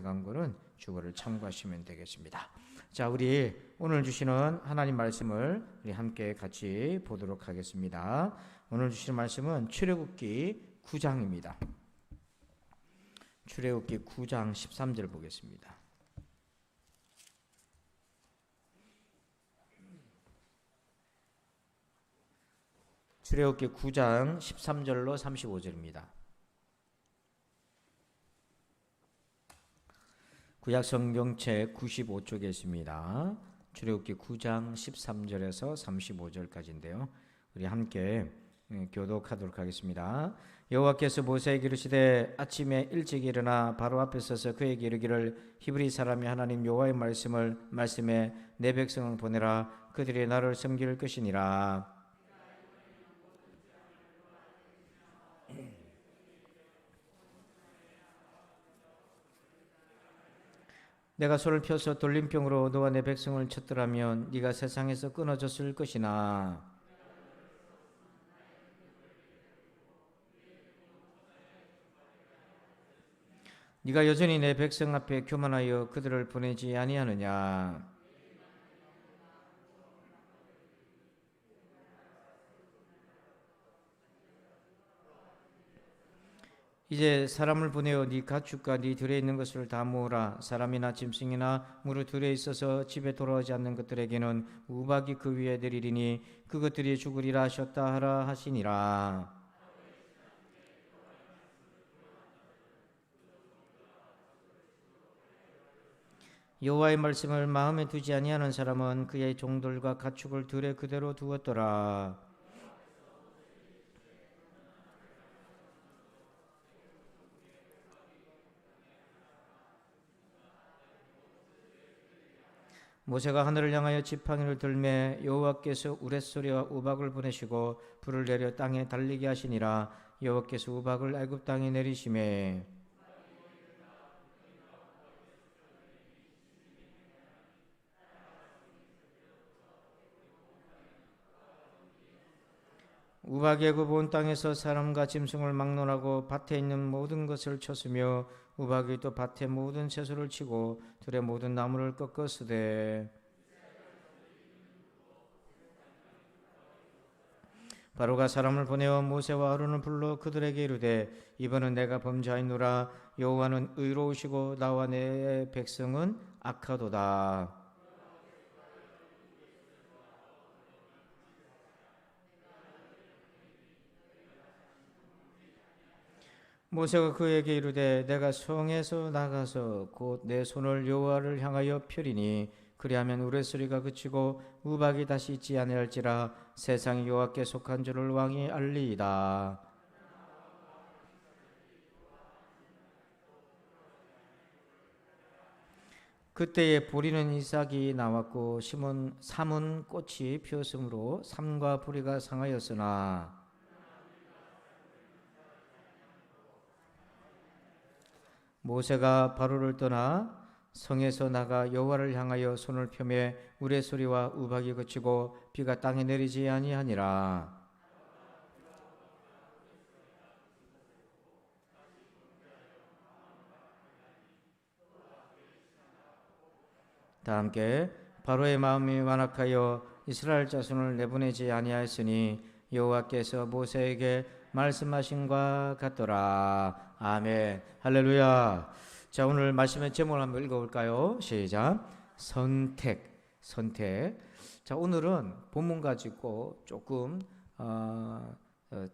강구는 주거를 참고하시면 되겠습니다. 자, 우리 오늘 주시는 하나님 말씀을 우리 함께 같이 보도록 하겠습니다. 오늘 주시는 말씀은 출애굽기 9장입니다. 출애굽기 9장 13절 보겠습니다. 출애굽기 9장 13절로 35절입니다. 구약성경책 95쪽에 있습니다. 출애굽기 9장 13절에서 35절까지인데요. 우리 함께 교독하도록 하겠습니다. 여호와께서 모세에게 이르시되 아침에 일찍 일어나 바로 앞에 서서 그에게 이르기를 히브리 사람이 하나님 여호와의 말씀에 내 백성을 보내라. 그들이 나를 섬길 것이니라. 내가 손을 펴서 돌림병으로 너와 내 백성을 쳤더라면 네가 세상에서 끊어졌을 것이나 네가 여전히 내 백성 앞에 교만하여 그들을 보내지 아니하느냐. 이제 사람을 보내어 네 가축과 네 들에 있는 것을 다 모으라. 사람이나 짐승이나 무릇 들에 있어서 집에 돌아오지 않는 것들에게는 우박이 그 위에 내리리니 그것들이 죽으리라 하셨다 하라 하시니라. 여호와의 말씀을 마음에 두지 아니하는 사람은 그의 종들과 가축을 들에 그대로 두었더라. 모세가 하늘을 향하여 지팡이를 들매 여호와께서 우레소리와 우박을 보내시고 불을 내려 땅에 달리게 하시니라. 여호와께서 우박을 애굽 땅에 내리시매 우박이 애굽 온 땅에서 사람과 짐승을 막론하고 밭에 있는 모든 것을 쳤으며 우박이 또 밭의 모든 채소를 치고 들의 모든 나무를 꺾었으되 바로가 사람을 보내어 모세와 아론을 불러 그들에게 이르되 이번은 내가 범죄하였노라. 여호와는 의로우시고 나와 내 백성은 악하도다. 모세가 그에게 이르되 내가 성에서 나가서 곧 내 손을 여호와를 향하여 펴리니 그리하면 우레소리가 그치고 우박이 다시 있지 아니할지라. 세상이 여호와께 속한 줄을 왕이 알리이다. 그때에 보리는 이삭이 나왔고 삼은 꽃이 피었으므로 삼과 보리가 상하였으나 모세가 바로를 떠나 성에서 나가 여호와를 향하여 손을 펴매 우레소리와 우박이 그치고 비가 땅에 내리지 아니하니라. 다 함께 바로의 마음이 완악하여 이스라엘 자손을 내보내지 아니하였으니 여호와께서 모세에게 말씀하신 것 같더라. 아멘. 할렐루야. 자, 오늘 말씀의 제목을 한번 읽어볼까요? 시작. 선택. 자, 오늘은 본문 가지고 조금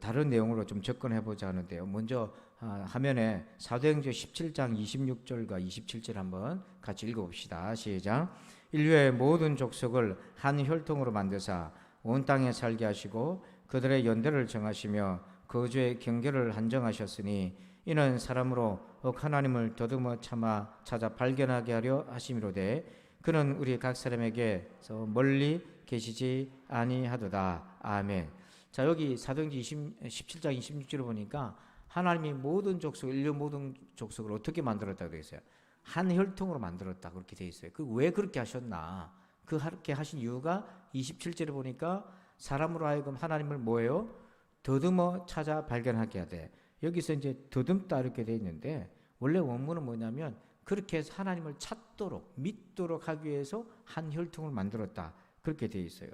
다른 내용으로 좀 접근해보자 하는데요. 먼저 화면에 사도행전 17장 26절과 27절 한번 같이 읽어봅시다. 시작. 인류의 모든 족속을 한 혈통으로 만드사 온 땅에 살게 하시고 그들의 연대를 정하시며 거주의 경계를 한정하셨으니 이는 사람으로 하나님을 더듬어 찾아 발견하게 하려 하심이로되 그는 우리 각 사람에게서 멀리 계시지 아니하도다. 아멘. 자, 여기 사도행전 17장 26절을 보니까 하나님이 모든 족속, 인류 모든 족속을 어떻게 만들었다고 되어 있어요? 한 혈통으로 만들었다 그렇게 되어 있어요. 왜 그렇게 하셨나? 그렇게 하신 이유가 27절에 보니까 사람으로 하여금 하나님을 뭐예요? 더듬어 찾아 발견하게 하되, 여기서 이제 더듬다 이렇게 되어 있는데 원래 원문은 뭐냐면 그렇게 해서 하나님을 찾도록 믿도록 하기 위해서 한 혈통을 만들었다. 그렇게 되어 있어요.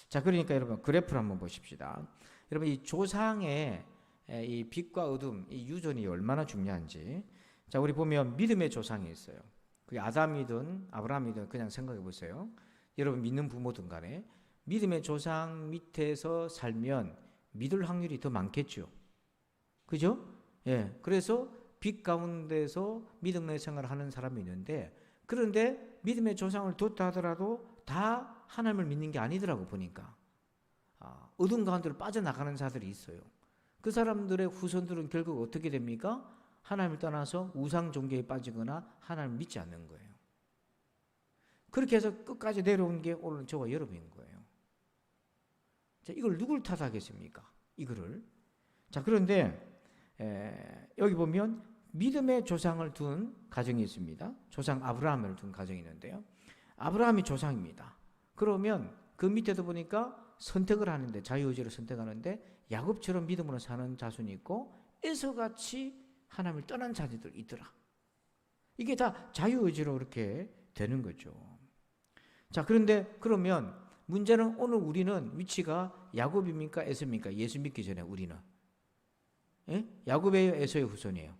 자, 그러니까 여러분 그래프를 한번 보십시다. 여러분 이 조상의 이 빛과 어둠, 이 유전이 얼마나 중요한지. 자, 우리 보면 믿음의 조상이 있어요. 그게 아담이든 아브라함이든 그냥 생각해 보세요. 여러분 믿는 부모든 간에 믿음의 조상 밑에서 살면 믿을 확률이 더 많겠죠. 그죠? 예. 그래서 빛 가운데서 믿음의 생활을 하는 사람이 있는데, 그런데 믿음의 조상을 뒀다 하더라도 다 하나님을 믿는 게 아니더라고 보니까. 어둠 가운데로 빠져나가는 자들이 있어요. 그 사람들의 후손들은 결국 어떻게 됩니까? 하나님을 떠나서 우상 종교에 빠지거나 하나님을 믿지 않는 거예요. 그렇게 해서 끝까지 내려온 게 오늘 저와 여러분인 거예요. 자, 이걸 누굴 탓하겠습니까? 이거를. 자, 그런데 여기 보면 믿음의 조상을 둔 가정이 있습니다. 조상 아브라함을 둔 가정이 있는데요. 아브라함이 조상입니다. 그러면 그 밑에도 보니까 선택을 하는데, 자유의지로 선택하는데 야곱처럼 믿음으로 사는 자손이 있고 에서같이 하나님을 떠난 자들이 있더라. 이게 다 자유의지로 그렇게 되는 거죠. 자, 그런데 그러면 문제는 오늘 우리는 위치가 야곱입니까? 에서입니까? 예수 믿기 전에 우리는. 예? 야곱이에요? 에서의 후손이에요?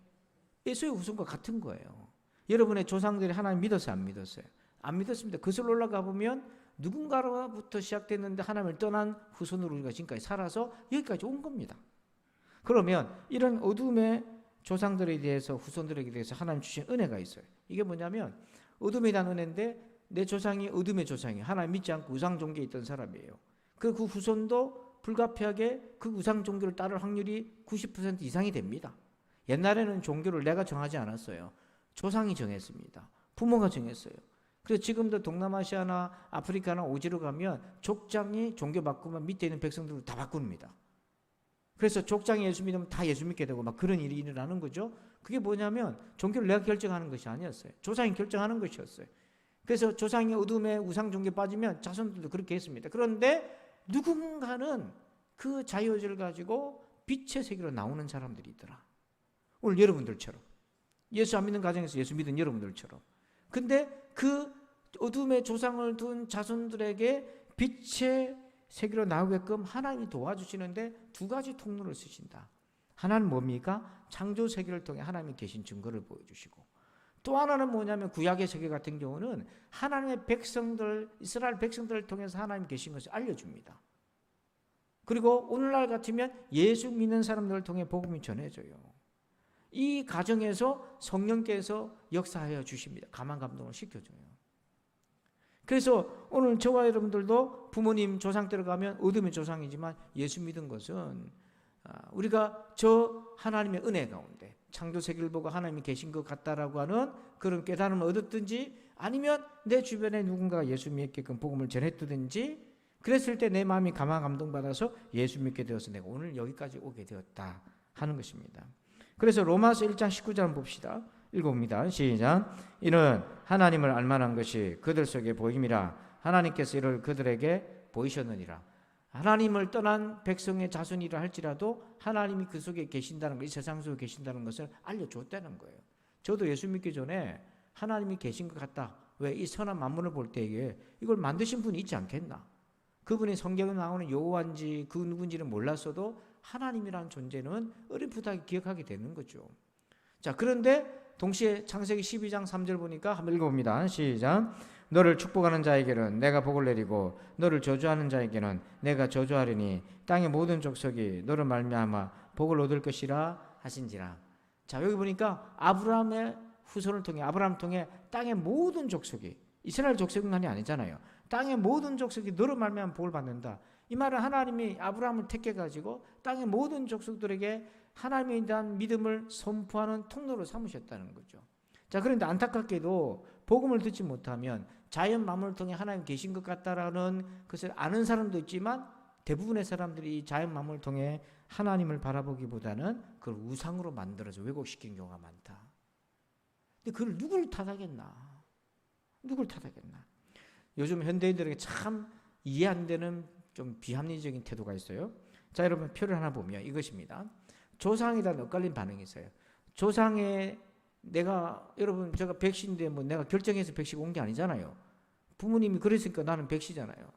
에서의 후손과 같은 거예요. 여러분의 조상들이 하나님 믿었어요? 안 믿었어요? 안 믿었습니다. 그슬 올라가 보면 누군가로부터 시작됐는데 하나님을 떠난 후손으로 우리가 지금까지 살아서 여기까지 온 겁니다. 그러면 이런 어둠의 조상들에 대해서, 후손들에게 대해서 하나님 주신 은혜가 있어요. 이게 뭐냐면 어둠에 대한 은혜인데, 내 조상이 어둠의 조상이 하나님 믿지 않고 우상 종교에 있던 사람이에요. 그 후손도 불가피하게 그 우상 종교를 따를 확률이 90% 이상이 됩니다. 옛날에는 종교를 내가 정하지 않았어요. 조상이 정했습니다. 부모가 정했어요. 그래서 지금도 동남아시아나 아프리카나 오지로 가면 족장이 종교 바꾸면 밑에 있는 백성들을 다 바꿉니다. 그래서 족장이 예수 믿으면 다 예수 믿게 되고 막 그런 일이 일어나는 거죠. 그게 뭐냐면 종교를 내가 결정하는 것이 아니었어요. 조상이 결정하는 것이었어요. 그래서 조상이 어둠의 우상 종교에 빠지면 자손들도 그렇게 했습니다. 그런데 누군가는 그 자유의지를 가지고 빛의 세계로 나오는 사람들이 있더라. 오늘 여러분들처럼, 예수 안 믿는 가정에서 예수 믿은 여러분들처럼. 근데 그 어둠의 조상을 둔 자손들에게 빛의 세계로 나오게끔 하나님이 도와주시는데 두 가지 통로를 쓰신다. 하나는 뭡니까? 창조 세계를 통해 하나님이 계신 증거를 보여주시고, 또 하나는 뭐냐면 구약의 세계 같은 경우는 하나님의 백성들, 이스라엘 백성들을 통해서 하나님 계신 것을 알려줍니다. 그리고 오늘날 같으면 예수 믿는 사람들을 통해 복음이 전해져요. 이 과정에서 성령께서 역사하여 주십니다. 감화 감동을 시켜줘요. 그래서 오늘 저와 여러분들도 부모님 조상 때로 가면 어둠의 조상이지만 예수 믿은 것은 우리가 저 하나님의 은혜 가운데 창조 세계를 보고 하나님이 계신 것 같다라고 하는 그런 깨달음을 얻었든지, 아니면 내 주변에 누군가가 예수 믿게끔 복음을 전했든지, 그랬을 때 내 마음이 감화 감동받아서 예수 믿게 되어서 내가 오늘 여기까지 오게 되었다 하는 것입니다. 그래서 로마서 1장 19절 봅시다. 읽어봅니다. 시작. 이는 하나님을 알만한 것이 그들 속에 보임이라 하나님께서 이를 그들에게 보이셨느니라. 하나님을 떠난 백성의 자손이라 할지라도 하나님이 그 속에 계신다는 것, 이 세상 속에 계신다는 것을 알려줬다는 거예요. 저도 예수 믿기 전에 하나님이 계신 것 같다. 왜? 이 선한 만물을 볼 때에 이걸 만드신 분이 있지 않겠나? 그분이 성경에 나오는 여호와인지 그 누군지는 몰랐어도 하나님이라는 존재는 어렴풋하게 기억하게 되는 거죠. 자, 그런데 동시에 창세기 12장 3절 보니까 한번 읽어봅니다. 시작. 너를 축복하는 자에게는 내가 복을 내리고 너를 저주하는 자에게는 내가 저주하리니 땅의 모든 족속이 너를 말미암아 복을 얻을 것이라 하신지라. 자, 여기 보니까 아브라함의 후손을 통해, 아브라함을 통해 땅의 모든 족속이, 이스라엘 족속만이 아니잖아요. 땅의 모든 족속이 너를 말미암아 복을 받는다. 이 말은 하나님이 아브라함을 택해가지고 땅의 모든 족속들에게 하나님에 대한 믿음을 선포하는 통로로 삼으셨다는 거죠. 자, 그런데 안타깝게도 복음을 듣지 못하면 자연 만물을 통해 하나님 계신 것 같다라는 것을 아는 사람도 있지만, 대부분의 사람들이 이 자연 만물을 통해 하나님을 바라보기보다는 그걸 우상으로 만들어서 왜곡시키는 경우가 많다. 근데 그걸 누굴 탓하겠나? 누굴 탓하겠나? 요즘 현대인들에게 참 이해 안 되는 좀 비합리적인 태도가 있어요. 자, 여러분 표를 하나 보면 이것입니다. 조상에 대한 엇갈린 반응이 있어요. 조상의 여러분 제가 백시인데 뭐 내가 결정해서 백시 온 게 아니잖아요. 부모님이 그랬으니까 나는 백시잖아요.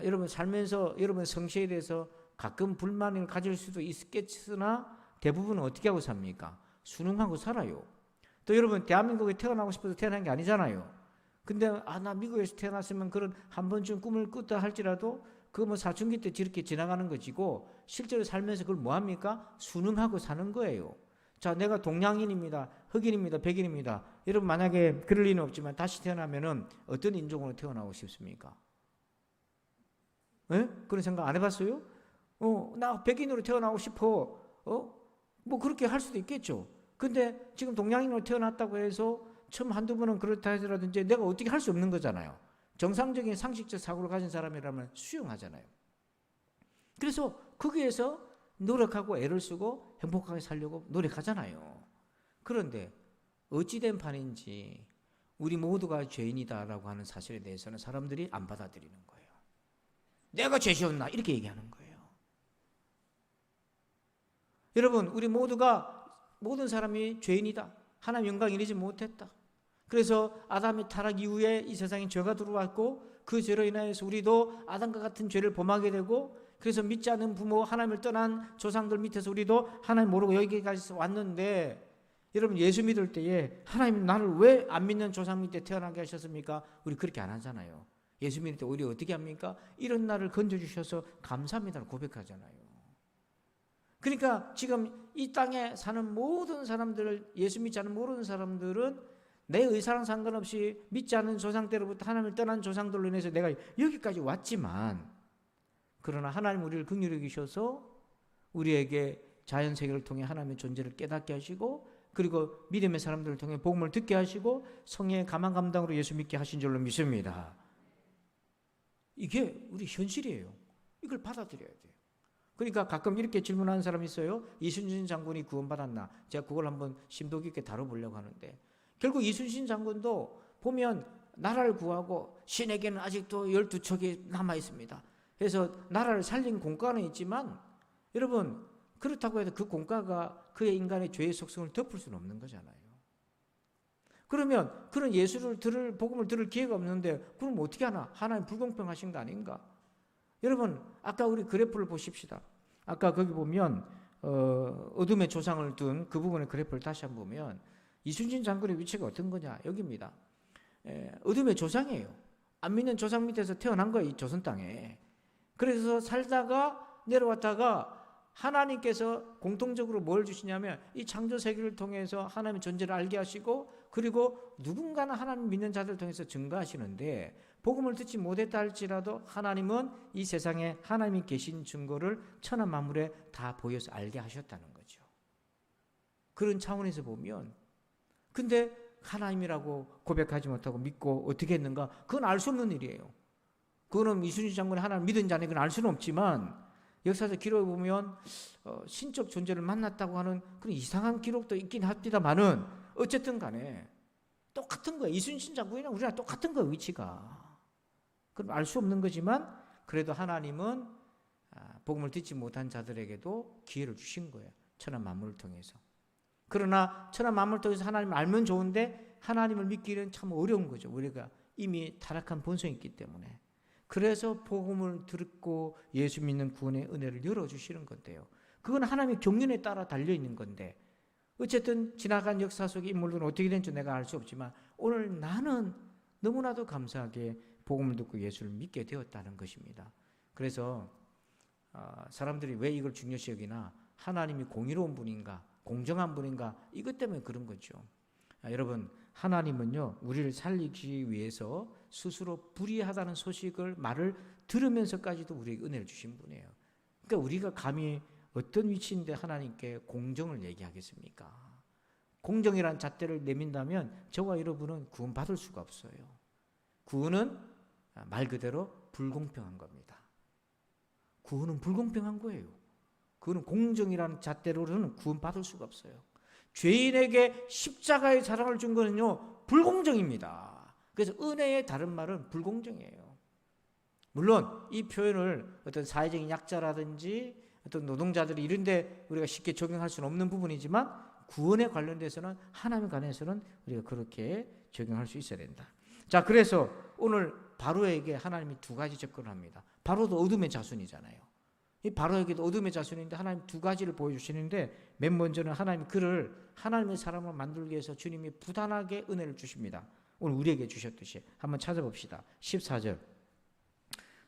여러분 살면서 여러분 성취에 대해서 가끔 불만을 가질 수도 있겠으나 대부분은 어떻게 하고 삽니까? 순응하고 살아요. 또 여러분 대한민국에 태어나고 싶어서 태어난 게 아니잖아요. 근데 나 미국에서 태어났으면 그런 한 번쯤 꿈을 꿨다 할지라도 그거 뭐 사춘기 때 저렇게 지나가는 것이고 실제로 살면서 그걸 뭐 합니까? 순응하고 사는 거예요. 자, 내가 동양인입니다. 흑인입니다. 백인입니다. 여러분 만약에 그럴 리는 없지만 다시 태어나면은 어떤 인종으로 태어나고 싶습니까? 예? 그런 생각 안 해봤어요? 나 백인으로 태어나고 싶어. 뭐 그렇게 할 수도 있겠죠. 근데 지금 동양인으로 태어났다고 해서 처음 한두 번은 그렇다 하더라도 이제 내가 어떻게 할 수 없는 거잖아요. 정상적인 상식적 사고를 가진 사람이라면 수용하잖아요. 그래서 거기에서 노력하고 애를 쓰고 행복하게 살려고 노력하잖아요. 그런데 어찌된 판인지 우리 모두가 죄인이다라고 하는 사실에 대해서는 사람들이 안 받아들이는 거예요. 내가 죄지었나 이렇게 얘기하는 거예요. 여러분 우리 모든 사람이 죄인이다. 하나님 영광 이루지 못했다. 그래서 아담의 타락 이후에 이 세상에 죄가 들어왔고 그 죄로 인하여서 우리도 아담과 같은 죄를 범하게 되고 그래서 믿지 않는 부모 하나님을 떠난 조상들 밑에서 우리도 하나님 모르고 여기까지 왔는데 여러분 예수 믿을 때에 하나님 나를 왜 안 믿는 조상 밑에 태어나게 하셨습니까? 우리 그렇게 안 하잖아요. 예수 믿을 때 우리 어떻게 합니까? 이런 나를 건져주셔서 감사합니다를 고백하잖아요. 그러니까 지금 이 땅에 사는 모든 사람들을 예수 믿지 않는 모든 사람들은 내 의사랑 상관없이 믿지 않는 조상 때로부터 하나님을 떠난 조상들로 인해서 내가 여기까지 왔지만 그러나 하나님 우리를 긍휼히 여기셔서 우리에게 자연세계를 통해 하나님의 존재를 깨닫게 하시고 그리고 믿음의 사람들을 통해 복음을 듣게 하시고 성령의 감화 감당으로 예수 믿게 하신 줄로 믿습니다. 이게 우리 현실이에요. 이걸 받아들여야 돼요. 그러니까 가끔 이렇게 질문하는 사람이 있어요. 이순신 장군이 구원받았나? 제가 그걸 한번 심도 깊게 다뤄보려고 하는데 결국 이순신 장군도 보면 나라를 구하고 신에게는 아직도 12척이 남아있습니다. 그래서 나라를 살린 공과는 있지만 여러분 그렇다고 해도 그 공과가 그의 인간의 죄의 속성을 덮을 수는 없는 거잖아요. 그러면 그런 복음을 들을 기회가 없는데 그럼 어떻게 하나? 하나님 불공평하신 거 아닌가? 여러분 아까 우리 그래프를 보십시다. 아까 거기 보면 어둠의 조상을 둔 그 부분의 그래프를 다시 한번 보면 이순신 장군의 위치가 어떤 거냐? 여기입니다. 어둠의 조상이에요. 안 믿는 조상 밑에서 태어난 거예요. 이 조선 땅에. 그래서 살다가 내려왔다가 하나님께서 공통적으로 뭘 주시냐면 이 창조 세계를 통해서 하나님의 존재를 알게 하시고 그리고 누군가는 하나님 믿는 자들을 통해서 증거하시는데 복음을 듣지 못했다 할지라도 하나님은 이 세상에 하나님이 계신 증거를 천하 만물에 다 보여서 알게 하셨다는 거죠. 그런 차원에서 보면 근데 하나님이라고 고백하지 못하고 믿고 어떻게 했는가? 그건 알 수 없는 일이에요. 그거는 이순신 장군이 하나님 믿은 자는 그건 알 수는 없지만 역사적 기록에 보면 신적 존재를 만났다고 하는 그런 이상한 기록도 있긴 합니다만은 어쨌든 간에 똑같은 거예요. 이순신 장군이랑 우리랑 똑같은 거예요. 위치가. 그럼 알 수 없는 거지만 그래도 하나님은 복음을 듣지 못한 자들에게도 기회를 주신 거예요. 천하 만물을 통해서. 그러나 천하 만물을 통해서 하나님을 알면 좋은데 하나님을 믿기는 참 어려운 거죠. 우리가 이미 타락한 본성이 있기 때문에. 그래서 복음을 듣고 예수 믿는 구원의 은혜를 열어주시는 건데요. 그건 하나님의 경륜에 따라 달려있는 건데 어쨌든 지나간 역사 속의 인물들은 어떻게 된지 내가 알 수 없지만 오늘 나는 너무나도 감사하게 복음을 듣고 예수를 믿게 되었다는 것입니다. 그래서 사람들이 왜 이걸 중요시 여기나 하나님이 공의로운 분인가 공정한 분인가 이것 때문에 그런 거죠. 여러분 하나님은요 우리를 살리기 위해서 스스로 불의하다는 말을 들으면서까지도 우리에게 은혜를 주신 분이에요. 그러니까 우리가 감히 어떤 위치인데 하나님께 공정을 얘기하겠습니까? 공정이란 잣대를 내민다면 저와 여러분은 구원받을 수가 없어요. 구원은 말 그대로 불공평한 겁니다. 구원은 불공평한 거예요. 그거는 공정이라는 잣대로는 구원받을 수가 없어요. 죄인에게 십자가의 사랑을 준 거는요 불공정입니다. 그래서 은혜의 다른 말은 불공정이에요. 물론 이 표현을 어떤 사회적인 약자라든지 어떤 노동자들이 이런데 우리가 쉽게 적용할 수는 없는 부분이지만 구원에 관련돼서는 하나님에 관해서는 우리가 그렇게 적용할 수 있어야 된다. 자, 그래서 오늘 바로에게 하나님이 두 가지 접근을 합니다. 바로도 어둠의 자손이잖아요. 이 바로에게도 어둠의 자손인데 하나님 두 가지를 보여주시는데, 맨 먼저는 하나님 그를 하나님의 사람을 만들기 위해서 주님이 부단하게 은혜를 주십니다. 오늘 우리에게 주셨듯이 한번 찾아봅시다. 14절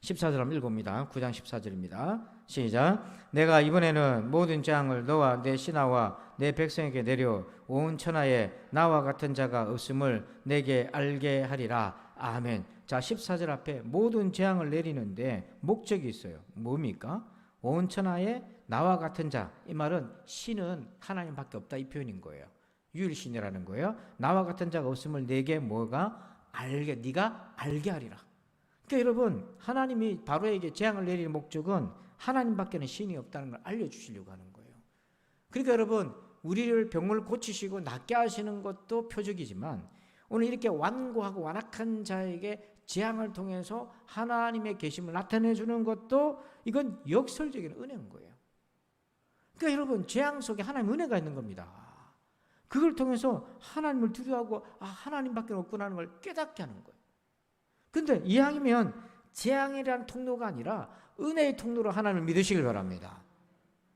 한번 읽어봅니다. 9장 14절입니다. 시작. 내가 이번에는 모든 재앙을 너와 내 신하와 내 백성에게 내려 온 천하에 나와 같은 자가 없음을 내게 알게 하리라. 아멘. 자, 14절 앞에 모든 재앙을 내리는데 목적이 있어요. 뭡니까? 온 천하에 나와 같은 자. 이 말은 신은 하나님밖에 없다, 이 표현인 거예요. 유일신이라는 거예요. 나와 같은 자가 없음을 내게 뭐가 알게, 네가 알게 하리라. 그러니까 여러분, 하나님이 바로에게 재앙을 내리는 목적은 하나님밖에는 신이 없다는 걸 알려주시려고 하는 거예요. 그러니까 여러분, 우리를 병을 고치시고 낫게 하시는 것도 표적이지만, 오늘 이렇게 완고하고 완악한 자에게 재앙을 통해서 하나님의 계심을 나타내 주는 것도 이건 역설적인 은혜인 거예요. 그러니까 여러분, 재앙 속에 하나님의 은혜가 있는 겁니다. 그걸 통해서 하나님을 두려워하고 하나님밖에 없구나 하는 걸 깨닫게 하는 거예요. 근데 이왕이면 재앙이라는 통로가 아니라 은혜의 통로로 하나님을 믿으시길 바랍니다.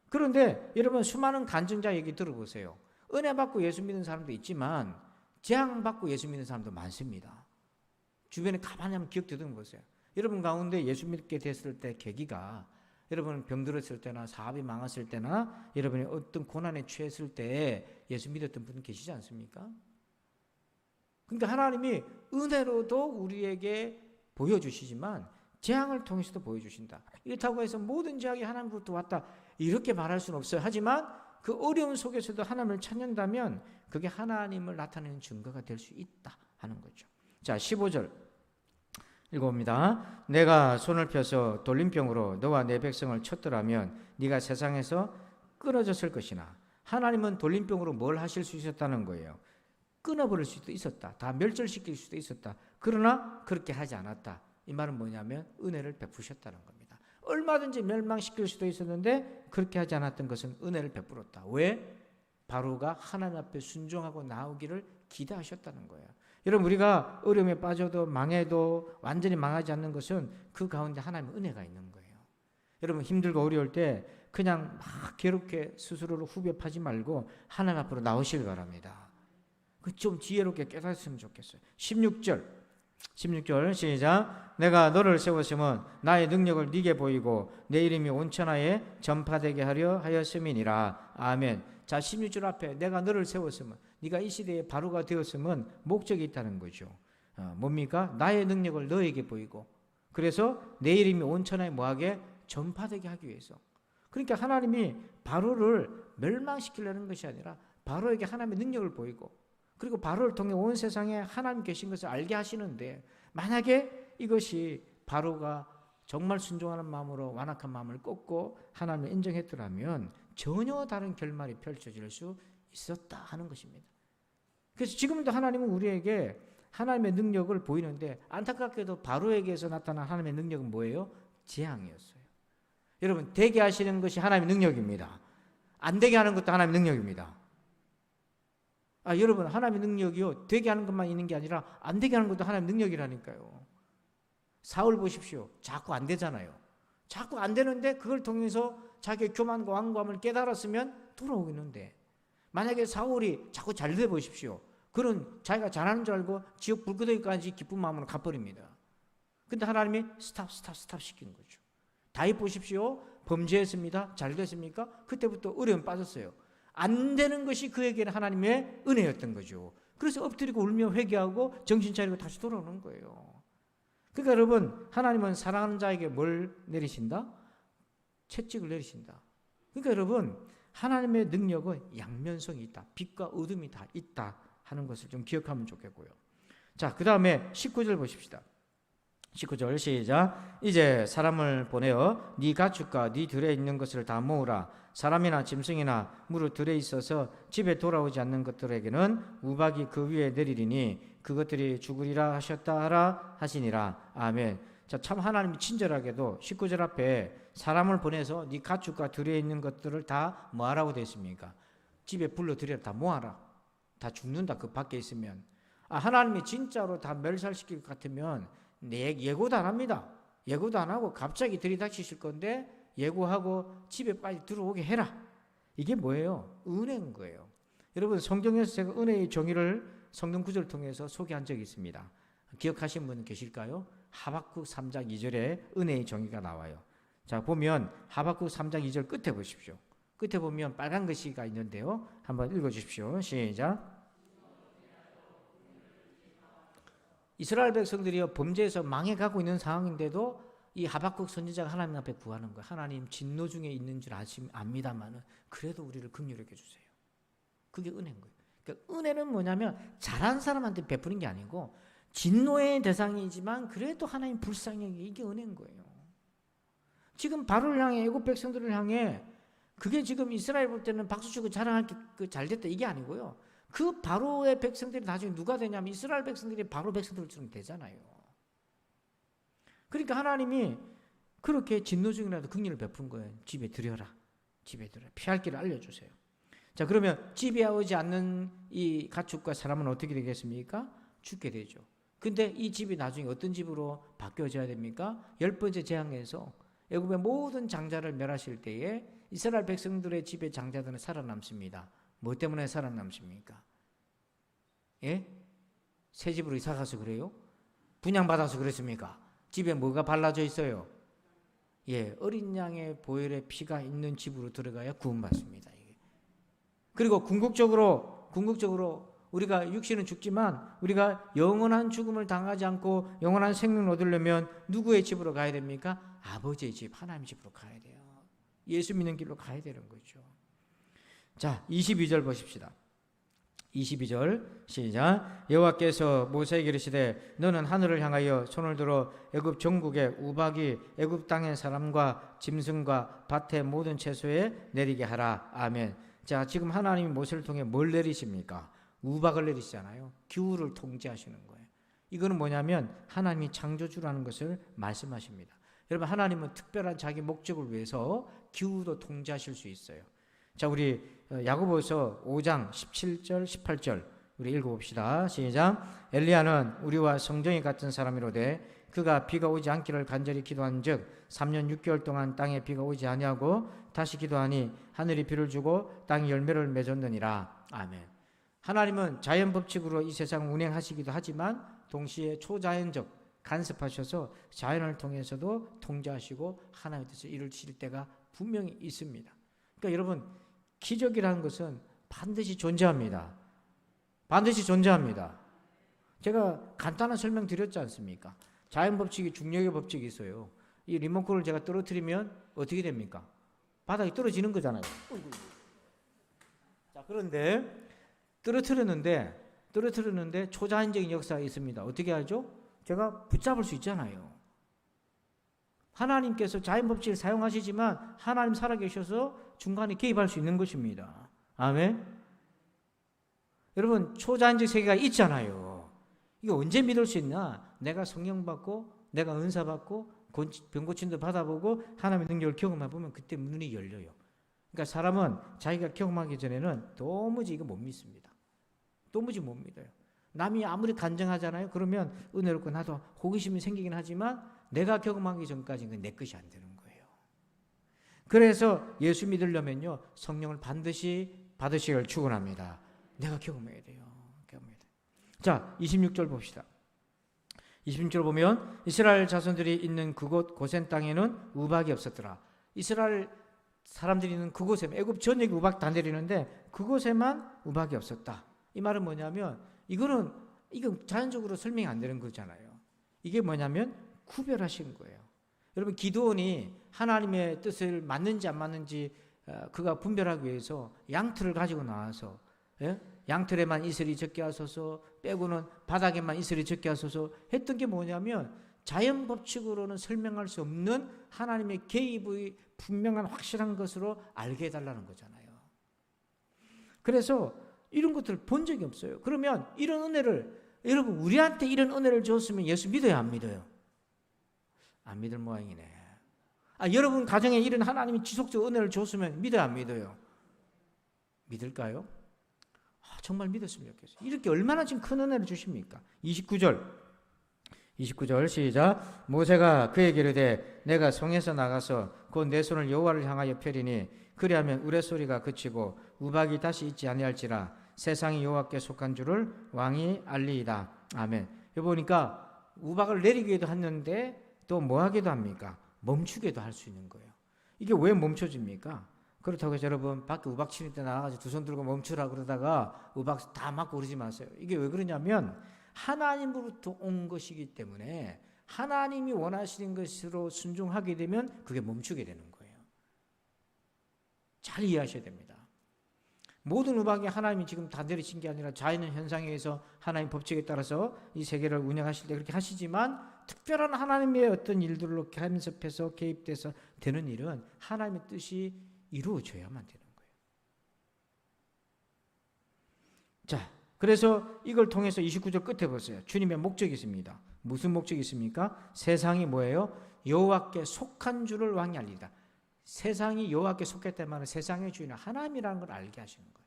그런데 여러분, 수많은 간증자 얘기 들어보세요. 은혜 받고 예수 믿는 사람도 있지만 재앙 받고 예수 믿는 사람도 많습니다. 주변에 가만히 한번 기억 되돌아 보세요. 여러분 가운데 예수 믿게 됐을 때 계기가, 여러분 병들었을 때나 사업이 망했을 때나 여러분이 어떤 고난에 처했을 때 예수 믿었던 분 계시지 않습니까? 그러니까 하나님이 은혜로도 우리에게 보여주시지만 재앙을 통해서도 보여주신다. 이렇다고 해서 모든 재앙이 하나님으로부터 왔다 이렇게 말할 수는 없어요. 하지만 그 어려운 속에서도 하나님을 찾는다면 그게 하나님을 나타내는 증거가 될 수 있다 하는 거죠. 자, 15절 읽어봅니다. 내가 손을 펴서 돌림병으로 너와 내 백성을 쳤더라면 네가 세상에서 끊어졌을 것이나. 하나님은 돌림병으로 뭘 하실 수 있었다는 거예요. 끊어버릴 수도 있었다. 다 멸절시킬 수도 있었다. 그러나 그렇게 하지 않았다. 이 말은 뭐냐면 은혜를 베푸셨다는 겁니다. 얼마든지 멸망시킬 수도 있었는데 그렇게 하지 않았던 것은 은혜를 베풀었다. 왜? 바로가 하나님 앞에 순종하고 나오기를 기대하셨다는 거예요. 여러분, 우리가 어려움에 빠져도 망해도 완전히 망하지 않는 것은 그 가운데 하나님의 은혜가 있는 거예요. 여러분, 힘들고 어려울 때 그냥 막 괴롭게 스스로를 후벼파지 말고 하나님 앞으로 나오시길 바랍니다. 좀 지혜롭게 깨달았으면 좋겠어요. 16절 시작. 내가 너를 세웠으면 나의 능력을 네게 보이고 내 이름이 온 천하에 전파되게 하려 하였음이니라. 아멘. 자, 16절 앞에 내가 너를 세웠으면, 네가 이 시대에 바로가 되었으면 목적이 있다는 거죠. 뭡니까? 나의 능력을 너에게 보이고, 그래서 내 이름이 온 천하에 뭐하게? 전파되게 하기 위해서. 그러니까 하나님이 바로를 멸망시키려는 것이 아니라 바로에게 하나님의 능력을 보이고, 그리고 바로를 통해 온 세상에 하나님 계신 것을 알게 하시는데, 만약에 이것이 바로가 정말 순종하는 마음으로 완악한 마음을 꺾고 하나님을 인정했더라면 전혀 다른 결말이 펼쳐질 수 있었다 하는 것입니다. 그래서 지금도 하나님은 우리에게 하나님의 능력을 보이는데, 안타깝게도 바로에게서 나타난 하나님의 능력은 뭐예요? 재앙이었어요. 여러분, 되게 하시는 것이 하나님의 능력입니다. 안 되게 하는 것도 하나님의 능력입니다. 여러분, 하나님의 능력이요, 되게 하는 것만 있는 게 아니라 안 되게 하는 것도 하나님의 능력이라니까요. 사울 보십시오. 자꾸 안 되잖아요. 자꾸 안 되는데 그걸 통해서 자기의 교만과 완고함을 깨달았으면 돌아오겠는데, 만약에 사울이 자꾸 잘 돼 보십시오. 그런 자기가 잘하는 줄 알고 지옥 불구덩이까지 기쁜 마음으로 가버립니다. 근데 하나님이 스탑 시킨 거죠. 다윗 보십시오. 범죄했습니다. 잘 됐습니까? 그때부터 어려움 빠졌어요. 안 되는 것이 그에게는 하나님의 은혜였던 거죠. 그래서 엎드리고 울며 회개하고 정신 차리고 다시 돌아오는 거예요. 그러니까 여러분, 하나님은 사랑하는 자에게 뭘 내리신다? 채찍을 내리신다. 그러니까 여러분, 하나님의 능력은 양면성이 있다. 빛과 어둠이 다 있다 하는 것을 좀 기억하면 좋겠고요. 자, 그 다음에 19절 보십시다. 19절 시작. 이제 사람을 보내어 네 가축과 네 들에 있는 것을 다 모으라. 사람이나 짐승이나 무릇 들에 있어서 집에 돌아오지 않는 것들에게는 우박이 그 위에 내리리니 그것들이 죽으리라 하셨다 하라 하시니라. 아멘. 자, 참 하나님이 친절하게도 19절 앞에 사람을 보내서 네 가축과 들에 있는 것들을 다 뭐하라고 되어 있습니까? 집에 불러들여라. 다 모아라. 다 죽는다. 그 밖에 있으면. 하나님이 진짜로 다 멸살시킬 것 같으면 예고도 안 합니다. 예고도 안 하고 갑자기 들이닥치실 건데 예고하고 집에 빨리 들어오게 해라. 이게 뭐예요? 은혜인 거예요. 여러분, 성경에서 제가 은혜의 정의를 성경 구절을 통해서 소개한 적이 있습니다. 기억하신 분 계실까요? 하박국 3장 2절에 은혜의 정의가 나와요. 자, 보면 하박국 3장 2절 끝에 보십시오. 끝에 보면 빨간 글씨가 있는데요. 한번 읽어주십시오. 시작. 이스라엘 백성들이 범죄에서 망해가고 있는 상황인데도 이 하박국 선지자가 하나님 앞에 구하는 거예요. 하나님, 진노 중에 있는 줄 압니다만은 그래도 우리를 긍휼히 여겨주세요. 그게 은혜인 거예요. 그러니까 은혜는 뭐냐면 잘한 사람한테 베푸는 게 아니고 진노의 대상이지만 그래도 하나님 불쌍히 여기게, 이게 은혜인 거예요. 지금 바로를 향해, 애국 백성들을 향해, 그게 지금 이스라엘 볼 때는 박수치고 자랑할 게 잘 됐다 이게 아니고요. 그 바로의 백성들이 나중에 누가 되냐면 이스라엘 백성들이 바로 백성들처럼 되잖아요. 그러니까 하나님이 그렇게 진노 중이라도 긍휼을 베푼 거예요. 집에 들여라. 집에 들여라. 피할 길을 알려주세요. 자, 그러면 집에 오지 않는 이 가축과 사람은 어떻게 되겠습니까? 죽게 되죠. 근데 이 집이 나중에 어떤 집으로 바뀌어져야 됩니까? 10번째 재앙에서 애굽의 모든 장자를 멸하실 때에 이스라엘 백성들의 집의 장자들은 살아남습니다. 뭐 때문에 살아남습니까? 예? 새 집으로 이사 가서 그래요? 분양받아서 그랬습니까? 집에 뭐가 발라져 있어요? 예, 어린 양의 보혈의 피가 있는 집으로 들어가야 구원받습니다. 이게. 그리고 궁극적으로 우리가 육신은 죽지만 우리가 영원한 죽음을 당하지 않고 영원한 생명을 얻으려면 누구의 집으로 가야 됩니까? 아버지의 집, 하나님 집으로 가야 돼요. 예수 믿는 길로 가야 되는 거죠. 자, 22절 보십시다. 22절 시작. 여호와께서 모세에게 이르시되 너는 하늘을 향하여 손을 들어 애굽 전국의 우박이 애굽 땅의 사람과 짐승과 밭의 모든 채소에 내리게 하라. 아멘. 자, 지금 하나님이 모세를 통해 뭘 내리십니까? 우박을 내리시잖아요. 기후를 통제하시는 거예요. 이거는 뭐냐면 하나님이 창조주라는 것을 말씀하십니다. 여러분, 하나님은 특별한 자기 목적을 위해서 기후도 통제하실 수 있어요. 자, 우리 야고보서 5장 17절 18절 우리 읽어봅시다. 시작. 엘리야는 우리와 성정이 같은 사람이로되 그가 비가 오지 않기를 간절히 기도한 즉 3년 6개월 동안 땅에 비가 오지 아니하고 다시 기도하니 하늘이 비를 주고 땅이 열매를 맺었느니라. 아멘. 하나님은 자연 법칙으로 이 세상을 운행하시기도 하지만 동시에 초자연적 간섭하셔서 자연을 통해서도 통제하시고 하나님의 뜻을 이루실 때가 분명히 있습니다. 그러니까 여러분, 기적이라는 것은 반드시 존재합니다. 반드시 존재합니다. 제가 간단한 설명 드렸지 않습니까? 자연 법칙이, 중력의 법칙이 있어요. 이 리모컨을 제가 떨어뜨리면 어떻게 됩니까? 바닥에 떨어지는 거잖아요. 자, 그런데 떨어뜨렸는데 초자연적인 역사가 있습니다. 어떻게 하죠? 제가 붙잡을 수 있잖아요. 하나님께서 자연 법칙을 사용하시지만 하나님 살아계셔서 중간에 개입할 수 있는 것입니다. 아멘. 여러분, 초자연적 세계가 있잖아요. 이거 언제 믿을 수 있나? 내가 성령 받고 내가 은사 받고 병 고침도 받아보고 하나님의 능력을 경험해보면 그때 눈이 열려요. 그러니까 사람은 자기가 경험하기 전에는 도무지 이거 못 믿습니다. 도무지 못 믿어요. 남이 아무리 간증하잖아요. 그러면 은혜롭고 나도 호기심이 생기긴 하지만 내가 경험하기 전까지는 내 것이 안 되는 거예요. 그래서 예수 믿으려면요, 성령을 반드시 받으시길 축원합니다. 내가 경험해야 돼요. 자, 26절 봅시다. 26절 보면 이스라엘 자손들이 있는 그곳 고센 땅에는 우박이 없었더라. 이스라엘 사람들이 있는 그곳에, 애굽 전역에 우박 다 내리는데 그곳에만 우박이 없었다. 이 말은 뭐냐면 이건 자연적으로 설명이 안 되는 거잖아요. 이게 뭐냐면 구별하신 거예요. 여러분, 기드온이 하나님의 뜻을 맞는지 안 맞는지 그가 분별하기 위해서 양털을 가지고 나와서, 예? 양털에만 이슬이 적게 하소서, 빼고는 바닥에만 이슬이 적게 하소서 했던 게 뭐냐면 자연 법칙으로는 설명할 수 없는 하나님의 개입의 분명한 확실한 것으로 알게 해달라는 거잖아요. 그래서 이런 것들을 본 적이 없어요. 그러면 이런 은혜를, 여러분, 우리한테 이런 은혜를 줬으면 예수 믿어요, 안 믿어요? 안 믿을 모양이네. 여러분 가정에 이런 하나님이 지속적 은혜를 줬으면 믿어요, 안 믿어요? 믿을까요? 정말 믿었으면 좋겠어요. 이렇게 얼마나 지금 큰 은혜를 주십니까? 29절 시작. 모세가 그에게 이르되 내가 성에서 나가서 곧 내 손을 여호와를 향하여 펴리니 그리하면 우레소리가 그치고 우박이 다시 있지 아니할지라 세상이 여호와께 속한 줄을 왕이 알리이다. 아멘. 여기 보니까 우박을 내리기도 하는데 또 뭐하기도 합니까? 멈추게도 할 수 있는 거예요. 이게 왜 멈춰집니까? 그렇다고 해서 여러분 밖에 우박 치는 때 나가서 두 손 들고 멈추라 그러다가 우박 다 맞고 그러지 마세요. 이게 왜 그러냐면 하나님으로부터 온 것이기 때문에 하나님이 원하시는 것으로 순종하게 되면 그게 멈추게 되는 거예요. 잘 이해하셔야 됩니다. 모든 우박이 하나님이 지금 다 내리신 게 아니라 자연의 현상에 의해서 하나님 법칙에 따라서 이 세계를 운영하실 때 그렇게 하시지만 특별한 하나님의 어떤 일들로 간섭해서 개입돼서 되는 일은 하나님의 뜻이 이루어져야만 되는 거예요. 자, 그래서 이걸 통해서 29절 끝에 보세요. 주님의 목적이 있습니다. 무슨 목적이 있습니까? 세상이 뭐예요? 여호와께 속한 줄을 왕이 알리다. 세상이 여호와께 속했다는 말은 세상의 주인은 하나님이라는 걸 알게 하시는 거예요.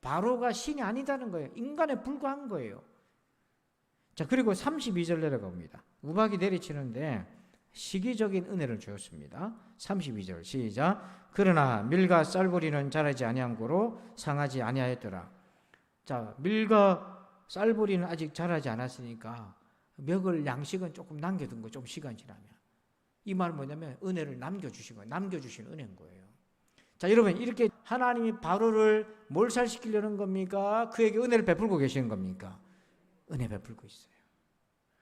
바로가 신이 아니다는 거예요. 인간에 불과한 거예요. 자, 그리고 32절 내려가 봅니다. 우박이 내리치는데 시기적인 은혜를 주었습니다. 32절 시작. 그러나 밀과 쌀보리는 자라지 아니한 고로 상하지 아니하였더라. 자, 밀과 쌀보리는 아직 자라지 않았으니까 먹을 양식은 조금 남겨둔 거, 좀 시간 지나면. 이 말은 뭐냐면 은혜를 남겨주신 거예요. 남겨주신 은혜인 거예요. 자, 여러분 이렇게 하나님이 바로를 몰살시키려는 겁니까? 그에게 은혜를 베풀고 계시는 겁니까? 은혜 베풀고 있어요.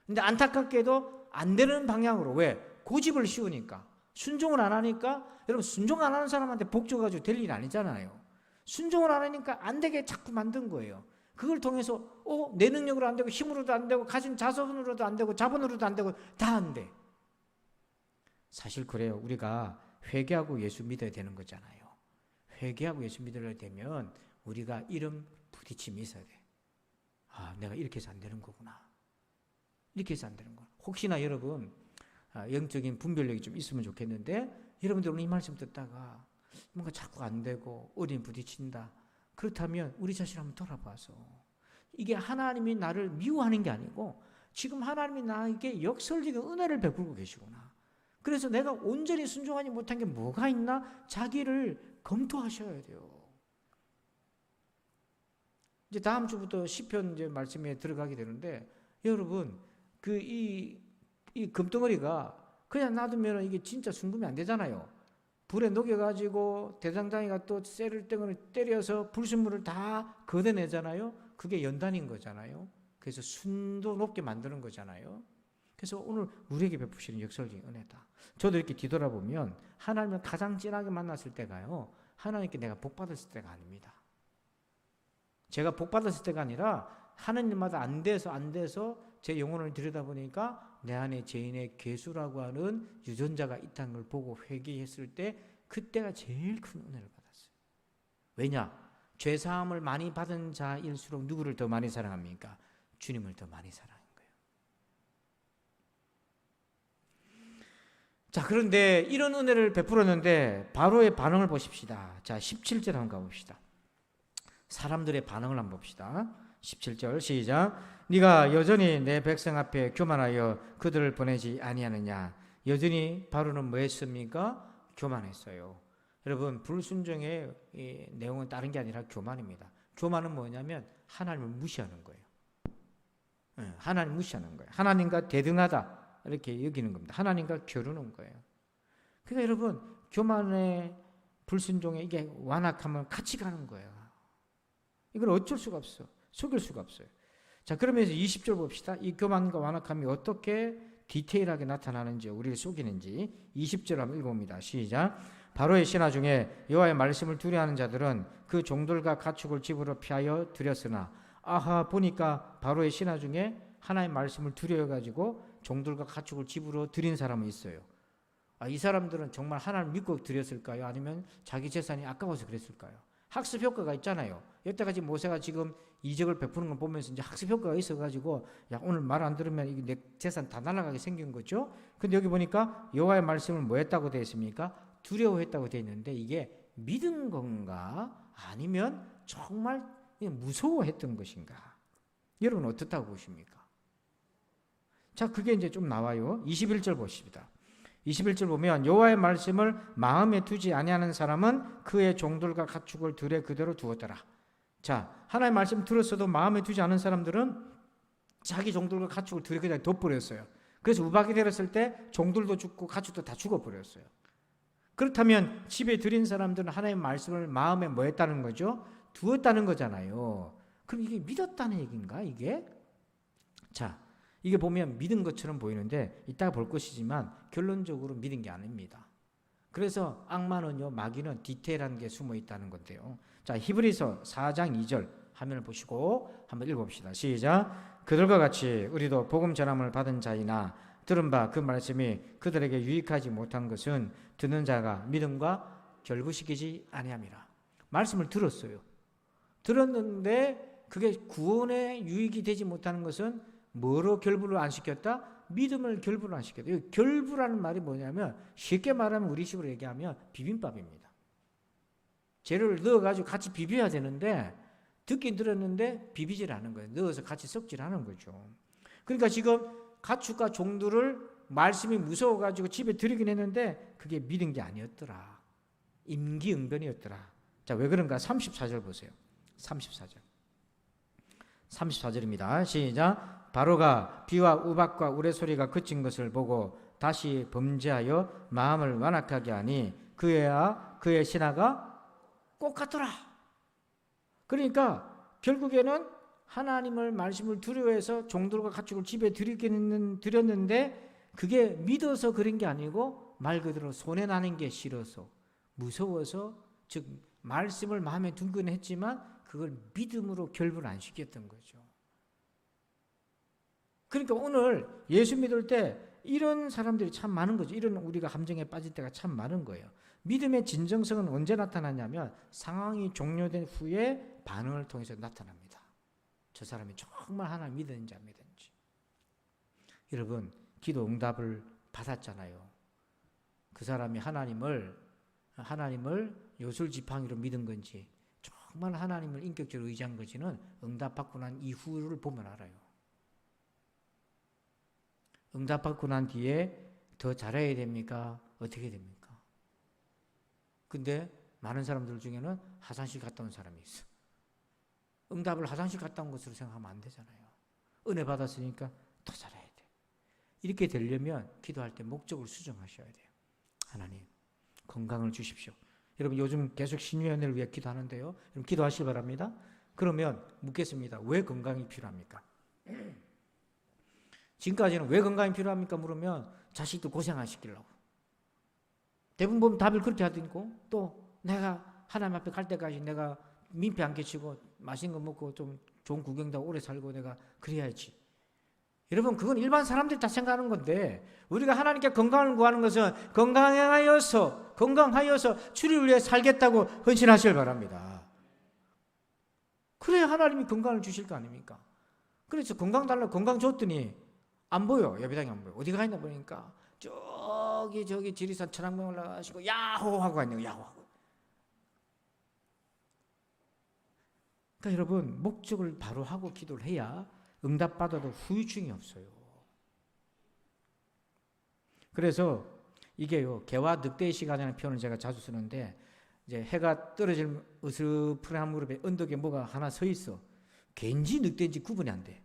근데 안타깝게도 안 되는 방향으로. 왜? 고집을 씌우니까. 순종을 안 하니까. 여러분 순종 안 하는 사람한테 복 줘가지고 될 일 아니잖아요. 순종을 안 하니까 안 되게 자꾸 만든 거예요. 그걸 통해서 내 능력으로 안 되고 힘으로도 안 되고 가진 자손으로도 안 되고 자본으로도 안 되고 다 안 돼. 사실 그래요. 우리가 회개하고 예수 믿어야 되는 거잖아요. 회개하고 예수 믿어야 되면 우리가 이런 부딪힘이 있어야 돼. 내가 이렇게 해서 안 되는 거구나. 이렇게 해서 안 되는 거야. 혹시나 여러분 영적인 분별력이 좀 있으면 좋겠는데 여러분들 오늘 이 말씀 듣다가 뭔가 자꾸 안 되고 어린 부딪힌다. 그렇다면 우리 자신을 한번 돌아봐서 이게 하나님이 나를 미워하는 게 아니고 지금 하나님이 나에게 역설적인 은혜를 베풀고 계시구나. 그래서 내가 온전히 순종하지 못한 게 뭐가 있나? 자기를 검토하셔야 돼요. 이제 다음 주부터 시편 이제 말씀에 들어가게 되는데 여러분 이 금덩어리가 그냥 놔두면 이게 진짜 순금이 안 되잖아요. 불에 녹여가지고 대장장이가 또 쇠를 때려서 불순물을 다 걷어내잖아요. 그게 연단인 거잖아요. 그래서 순도 높게 만드는 거잖아요. 그래서 오늘 우리에게 베푸시는 역설적인 은혜다. 저도 이렇게 뒤돌아보면 하나님을 가장 진하게 만났을 때가요. 하나님께 내가 복 받았을 때가 아닙니다. 제가 복 받았을 때가 아니라 하나님마다 안 돼서 제 영혼을 들여다보니까 내 안에 죄인의 괴수라고 하는 유전자가 있다는 걸 보고 회개했을 때 그때가 제일 큰 은혜를 받았어요. 왜냐? 죄사함을 많이 받은 자일수록 누구를 더 많이 사랑합니까? 주님을 더 많이 사랑한 거예요. 자, 그런데 이런 은혜를 베풀었는데 바로의 반응을 보십시다. 자, 17절 한번 가봅시다. 사람들의 반응을 한번 봅시다. 17절 시작. 네가 여전히 내 백성 앞에 교만하여 그들을 보내지 아니하느냐. 여전히 바로는 뭐 했습니까? 교만했어요. 여러분 불순종의 내용은 다른 게 아니라 교만입니다. 교만은 뭐냐면 하나님을 무시하는 거예요. 하나님 무시하는 거예요. 하나님과 대등하다 이렇게 여기는 겁니다. 하나님과 겨루는 거예요. 그러니까 여러분 교만의 불순종에 이게 완악하면 같이 가는 거예요. 이걸 어쩔 수가 없어. 속일 수가 없어요. 자, 그러면서 20절 봅시다. 이 교만과 완악함이 어떻게 디테일하게 나타나는지 우리를 속이는지 20절 한번 읽어봅니다. 시작. 바로의 신하 중에 여호와의 말씀을 두려워하는 자들은 그 종들과 가축을 집으로 피하여 들였으나 보니까 바로의 신하 중에 하나님의 말씀을 두려워가지고 종들과 가축을 집으로 들인 사람은 있어요. 이 사람들은 정말 하나님을 믿고 드렸을까요? 아니면 자기 재산이 아까워서 그랬을까요? 학습 효과가 있잖아요. 여태까지 모세가 지금 이적을 베푸는 걸 보면서 이제 학습 효과가 있어가지고 오늘 말 안 들으면 이게 내 재산 다 날아가게 생긴 거죠. 근데 여기 보니까 여호와의 말씀을 뭐 했다고 되어 있습니까? 두려워했다고 되어 있는데 이게 믿은 건가 아니면 정말 무서워했던 것인가? 여러분 어떻다고 보십니까? 자, 그게 이제 좀 나와요. 21절 보십니다. 21절 보면 여호와의 말씀을 마음에 두지 아니하는 사람은 그의 종들과 가축을 들에 그대로 두었더라. 자, 하나님의 말씀 들었어도 마음에 두지 않은 사람들은 자기 종들과 가축을 들에 그냥 둬버렸어요. 그래서 우박이 내렸을 때 종들도 죽고 가축도 다 죽어버렸어요. 그렇다면 집에 들인 사람들은 하나님의 말씀을 마음에 뭐 했다는 거죠? 두었다는 거잖아요. 그럼 이게 믿었다는 얘기인가 이게? 자, 이게 보면 믿은 것처럼 보이는데 이따가 볼 것이지만 결론적으로 믿은 게 아닙니다. 그래서 악마는요, 마귀는 디테일한 게 숨어 있다는 건데요. 자, 히브리서 4장 2절 화면을 보시고 한번 읽어봅시다. 시작. 그들과 같이 우리도 복음 전함을 받은 자이나 들은 바 그 말씀이 그들에게 유익하지 못한 것은 듣는 자가 믿음과 결부시키지 아니함이라. 말씀을 들었어요. 들었는데 그게 구원에 유익이 되지 못하는 것은 뭐로 결부를 안 시켰다? 믿음을 결부를 안 시켰다. 결부라는 말이 뭐냐면 쉽게 말하면 우리식으로 얘기하면 비빔밥입니다. 재료를 넣어가지고 같이 비벼야 되는데 듣긴 들었는데 비비질 않은 거예요. 넣어서 같이 섞질 않은 거죠. 그러니까 지금 가축과 종들을 말씀이 무서워가지고 집에 들이긴 했는데 그게 믿은 게 아니었더라. 임기응변이었더라. 자, 왜 그런가? 34절 보세요. 34절입니다. 시작. 바로가 비와 우박과 우레소리가 그친 것을 보고 다시 범죄하여 마음을 완악하게 하니 그의 신하가 꼭 같더라. 그러니까 결국에는 하나님을 말씀을 두려워해서 종들과 가축을 집에 들였는데 그게 믿어서 그런 게 아니고 말 그대로 손해나는 게 싫어서 무서워서, 즉 말씀을 마음에 두긴 했지만 그걸 믿음으로 결부를 안 시켰던 거죠. 그러니까 오늘 예수 믿을 때 이런 사람들이 참 많은 거죠. 이런 우리가 함정에 빠질 때가 참 많은 거예요. 믿음의 진정성은 언제 나타나냐면 상황이 종료된 후에 반응을 통해서 나타납니다. 저 사람이 정말 하나님 믿었는지 안 믿었는지. 여러분, 기도 응답을 받았잖아요. 그 사람이 하나님을 요술지팡이로 믿은 건지 정말 하나님을 인격적으로 의지한 건지는 응답받고 난 이후를 보면 알아요. 응답받고 난 뒤에 더 잘해야 됩니까? 어떻게 됩니까? 근데 많은 사람들 중에는 화장실 갔다 온 사람이 있어. 응답을 화장실 갔다 온 것으로 생각하면 안 되잖아요. 은혜 받았으니까 더 잘해야 돼. 이렇게 되려면 기도할 때 목적을 수정하셔야 돼요. 하나님, 건강을 주십시오. 여러분 요즘 계속 신유연애를 위해 기도하는데요. 여러분 기도하시기 바랍니다. 그러면 묻겠습니다. 왜 건강이 필요합니까? 지금까지는 왜 건강이 필요합니까? 물으면 자식도 고생 안 시키려고. 대부분 보면 답을 그렇게 하더니고 또 내가 하나님 앞에 갈 때까지 내가 민폐 안 끼치고 맛있는 거 먹고 좀 좋은 구경도 하고 오래 살고 내가 그래야지. 여러분 그건 일반 사람들이 다 생각하는 건데 우리가 하나님께 건강을 구하는 것은 건강하여서 주를 위해 살겠다고 헌신하시길 바랍니다. 그래야 하나님이 건강을 주실 거 아닙니까? 그래서 건강 달라고 건강 줬더니 안 보여. 예배당이 안 보여. 어디 가 있나 보니까 저기 지리산 천왕봉 올라가시고 야호 하고 있네요. 야호 하고. 그러니까 여러분 목적을 바로 하고 기도를 해야 응답받아도 후유증이 없어요. 그래서 이게요, 개와 늑대의 시간이라는 표현을 제가 자주 쓰는데 이제 해가 떨어질 으스스한 무렵에 언덕에 뭐가 하나 서 있어. 갠지 늑대인지 구분이 안 돼.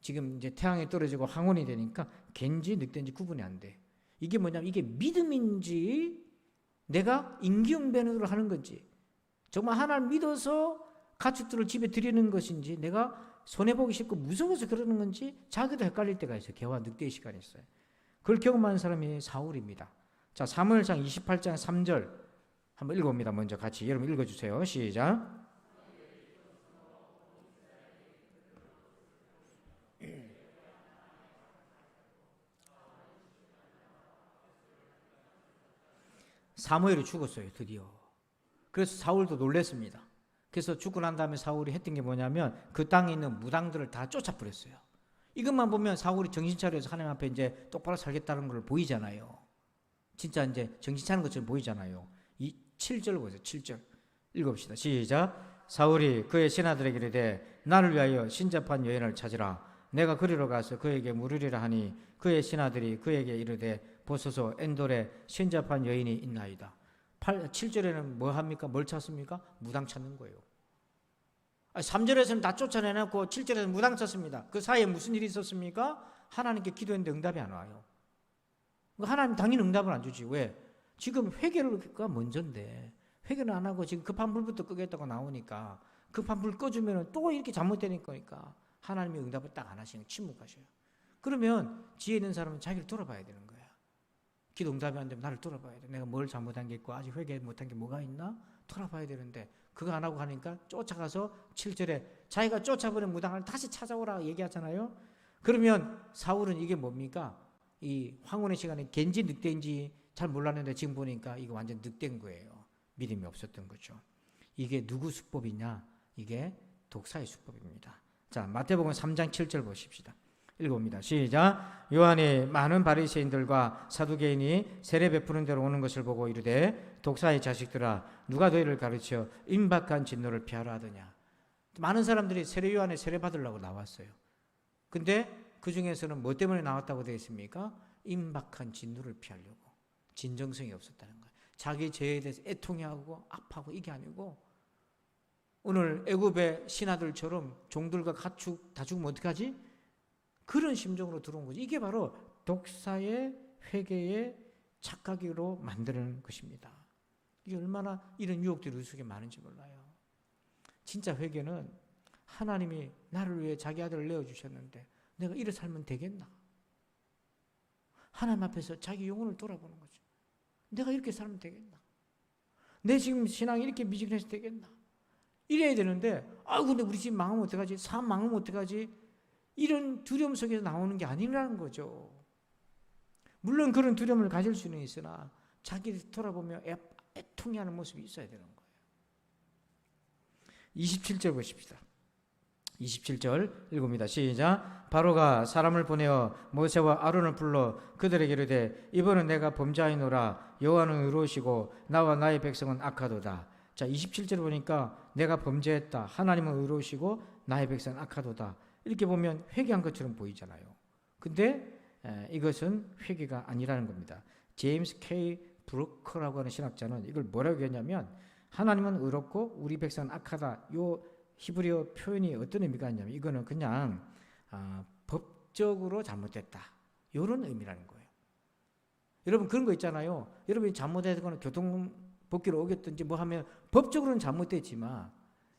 지금 이제 태양이 떨어지고 황혼이 되니까 갠지 늑대인지 구분이 안 돼. 이게 뭐냐면 이게 믿음인지 내가 임기응변으로 하는 건지 정말 하나를 믿어서 가축들을 집에 들이는 것인지 내가 손해보기 싫고 무서워서 그러는 건지 자기도 헷갈릴 때가 있어요. 개와 늑대의 시간이 있어요. 그걸 경험한 사람이 사울입니다. 자, 사무엘상 28장 3절 한번 읽어봅니다. 먼저 같이 여러분 읽어주세요. 시작. 사무엘이 죽었어요. 드디어. 그래서 사울도 놀랐습니다. 그래서 죽고 난 다음에 사울이 했던 게 뭐냐면 그 땅에 있는 무당들을 다 쫓아버렸어요. 이것만 보면 사울이 정신 차려서 하나님 앞에 이제 똑바로 살겠다는 걸 보이잖아요. 진짜 이제 정신 차는 것처럼 보이잖아요. 이 7절 보세요. 7절. 읽읍시다. 시작. 사울이 그의 신하들에게 이르되 나를 위하여 신접한 여인을 찾으라. 내가 그리로 가서 그에게 물으리라 하니 그의 신하들이 그에게 이르되 보소서 엔돌에 신접한 여인이 있나이다. 7절에는 뭐 합니까? 뭘 찾습니까? 무당 찾는 거예요. 3절에서는 다 쫓아내놓고 7절에서는 무당 찾습니다. 그 사이에 무슨 일이 있었습니까? 하나님께 기도했는데 응답이 안 와요. 하나님 당연히 응답을 안 주지. 왜? 지금 회개가 먼저인데 회개를 안 하고 지금 급한 불부터 끄겠다고 나오니까 급한 불 꺼주면 또 이렇게 잘못되는 거니까 하나님이 응답을 딱 안 하시는 침묵하셔요. 그러면 지혜 있는 사람은 자기를 돌아봐야 되는 거야. 기도 응답이 안 되면 나를 돌아봐야 돼. 내가 뭘 잘못한 게 있고 아직 회개 못한 게 뭐가 있나? 돌아봐야 되는데 그거 안 하고 가니까 쫓아가서 7절에 자기가 쫓아버린 무당을 다시 찾아오라 얘기하잖아요. 그러면 사울은 이게 뭡니까? 이 황혼의 시간에 갠지 늑대인지 잘 몰랐는데 지금 보니까 이거 완전 늑대인 거예요. 믿음이 없었던 거죠. 이게 누구 수법이냐? 이게 독사의 수법입니다. 자, 마태복음 3장 7절 보십시다. 읽어봅니다. 시작. 요한이 많은 바리새인들과 사두개인이 세례 베푸는 데로 오는 것을 보고 이르되 독사의 자식들아 누가 너희를 가르쳐 임박한 진노를 피하라 하더냐. 많은 사람들이 세례 요한에 세례 받으려고 나왔어요. 근데 그 중에서는 뭐 때문에 나왔다고 되어 있습니까? 임박한 진노를 피하려고. 진정성이 없었다는 거예요. 자기 죄에 대해서 애통해하고 아파하고 이게 아니고 오늘 애굽의 신하들처럼 종들과 가축 다 죽으면 어떡하지? 그런 심정으로 들어온 거지. 이게 바로 독사의 회개의 착각으로 만드는 것입니다. 이게 얼마나 이런 유혹들이 우리 속에 많은지 몰라요. 진짜 회개는 하나님이 나를 위해 자기 아들을 내어주셨는데 내가 이래 살면 되겠나? 하나님 앞에서 자기 영혼을 돌아보는 거죠. 내가 이렇게 살면 되겠나? 내 지금 신앙이 이렇게 미지근해서 되겠나? 이래야 되는데 근데 우리 집 망하면 어떡하지? 삶 망하면 어떡하지? 이런 두려움 속에서 나오는 게 아니라는 거죠. 물론 그런 두려움을 가질 수는 있으나 자기를 돌아보며 애통해하는 모습이 있어야 되는 거예요. 27절 보십시다. 27절 읽습니다. 시작. 바로가 사람을 보내어 모세와 아론을 불러 그들에게 이르되 이번은 내가 범죄하노라. 여호와는 의로우시고 나와 나의 백성은 악하도다. 자, 27절 보니까 내가 범죄했다. 하나님은 의로우시고 나의 백성은 악하도다. 이렇게 보면 회개한 것처럼 보이잖아요. 근데 이것은 회개가 아니라는 겁니다. 제임스 K. 브루커라고 하는 신학자는 이걸 뭐라고 했냐면 하나님은 의롭고 우리 백성은 악하다. 요 히브리어 표현이 어떤 의미가 있냐면 이거는 그냥 법적으로 잘못됐다. 이런 의미라는 거예요. 여러분 그런 거 있잖아요. 여러분이 잘못했거나 교통법규로 어겼든지 뭐 하면 법적으로는 잘못됐지만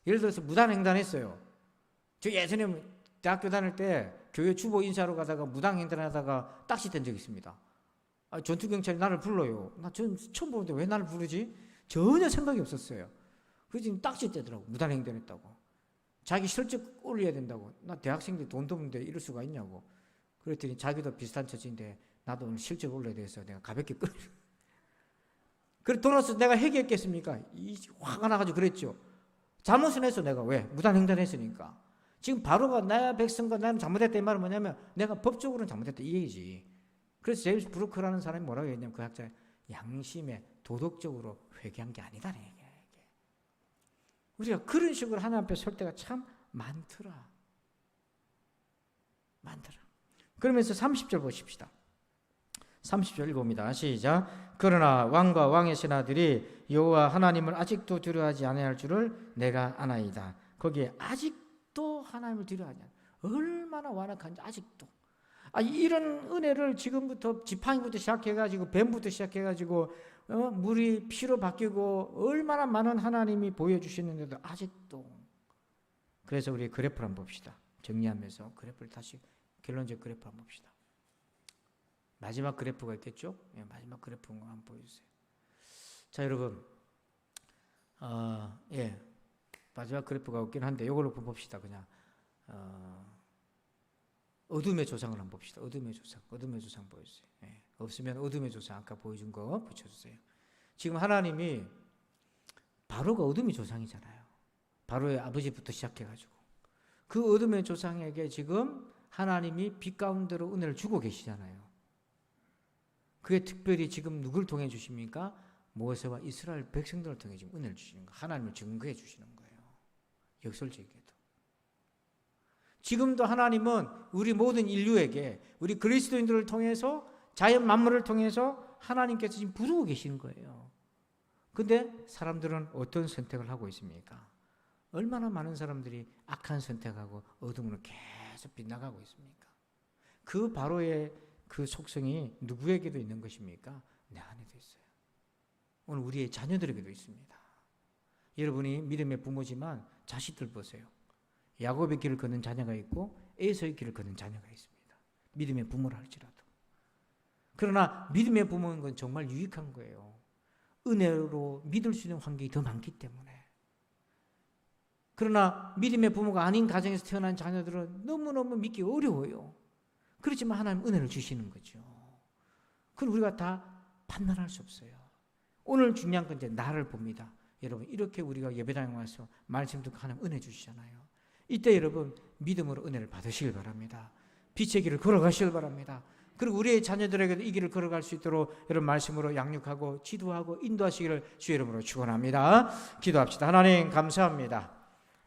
예를 들어서 무단횡단했어요. 저 예전에 대학교 다닐 때 교회 주보 인사로 가다가 무단횡단하다가 딱지 된 적이 있습니다. 전투경찰이 나를 불러요. 나 처음 보는데 왜 나를 부르지? 전혀 생각이 없었어요. 그래서 지금 딱지 떼더라고. 무단횡단했다고. 자기 실적 올려야 된다고. 나 대학생들 돈도 없는데 이럴 수가 있냐고. 그랬더니 자기도 비슷한 처지인데 나도 오늘 실적 올려야 돼서 내가 가볍게 끌어. 그래 돌아서 내가 회개했겠습니까? 화가 나가지고 그랬죠. 잘못은 했어 내가. 왜? 무단횡단했으니까. 지금 바로가 나의 백성과 나는 잘못했다 이 말은 뭐냐면 내가 법적으로는 잘못했다 이 얘기지. 그래서 제임스 브루커라는 사람이 뭐라고 했냐면 그 학자 양심에 도덕적으로 회개한 게 아니다는 얘기예요. 우리가 그런 식으로 하나님 앞에 설 때가 참 많더라. 그러면서 30절 보십시다. 30절 읽어봅니다. 시작. 그러나 왕과 왕의 신하들이 여호와 하나님을 아직도 두려워하지 아니할 줄을 내가 아나이다. 거기에 아직도 하나님을 두려워하지 않아. 얼마나 완악한지 아직도. 이런 은혜를 지금부터 지팡이부터 시작해가지고 뱀부터 시작해가지고 물이 피로 바뀌고 얼마나 많은 하나님이 보여주시는데도 아직도. 그래서 우리 그래프를 한번 봅시다. 정리하면서 그래프를 다시 결론적 그래프 한번 봅시다. 마지막 그래프가 있겠죠? 마지막 그래프 한번 보여주세요. 자, 여러분, 마지막 그래프가 없긴 한데 이걸로 봅시다. 그냥 어둠의 조상을 한번 봅시다. 어둠의 조상 보여주세요. 없으면 어둠의 조상 아까 보여준 거 붙여주세요. 지금 하나님이 바로가 어둠의 조상이잖아요. 바로의 아버지부터 시작해가지고 그 어둠의 조상에게 지금 하나님이 빛 가운데로 은혜를 주고 계시잖아요. 그게 특별히 지금 누굴 통해 주십니까? 모세와 이스라엘 백성들을 통해 지금 은혜를 주시는 거예요. 하나님을 증거해 주시는 거예요. 역설적이게도. 지금도 하나님은 우리 모든 인류에게, 우리 그리스도인들을 통해서, 자연 만물을 통해서 하나님께서 지금 부르고 계시는 거예요. 근데 사람들은 어떤 선택을 하고 있습니까? 얼마나 많은 사람들이 악한 선택하고 어둠으로 계속 빗나가고 있습니까? 그 바로의 그 속성이 누구에게도 있는 것입니까? 내 안에도 있어요. 오늘 우리의 자녀들에게도 있습니다. 여러분이 믿음의 부모지만 자식들 보세요. 야곱의 길을 걷는 자녀가 있고 에서의 길을 걷는 자녀가 있습니다. 믿음의 부모라 할지라도. 그러나 믿음의 부모인 건 정말 유익한 거예요. 은혜로 믿을 수 있는 환경이 더 많기 때문에. 그러나 믿음의 부모가 아닌 가정에서 태어난 자녀들은 너무너무 믿기 어려워요. 그렇지만 하나님 은혜를 주시는 거죠. 그건 우리가 다 판단할 수 없어요. 오늘 중요한 건 이제 나를 봅니다. 여러분, 이렇게 우리가 예배당에 와서 말씀 듣고 하나님 은혜 주시잖아요. 이때 여러분 믿음으로 은혜를 받으시길 바랍니다. 빛의 길을 걸어가시길 바랍니다. 그리고 우리의 자녀들에게도 이 길을 걸어갈 수 있도록 여러분 말씀으로 양육하고 지도하고 인도하시기를 주의 이름으로 축원합니다. 기도합시다. 하나님 감사합니다.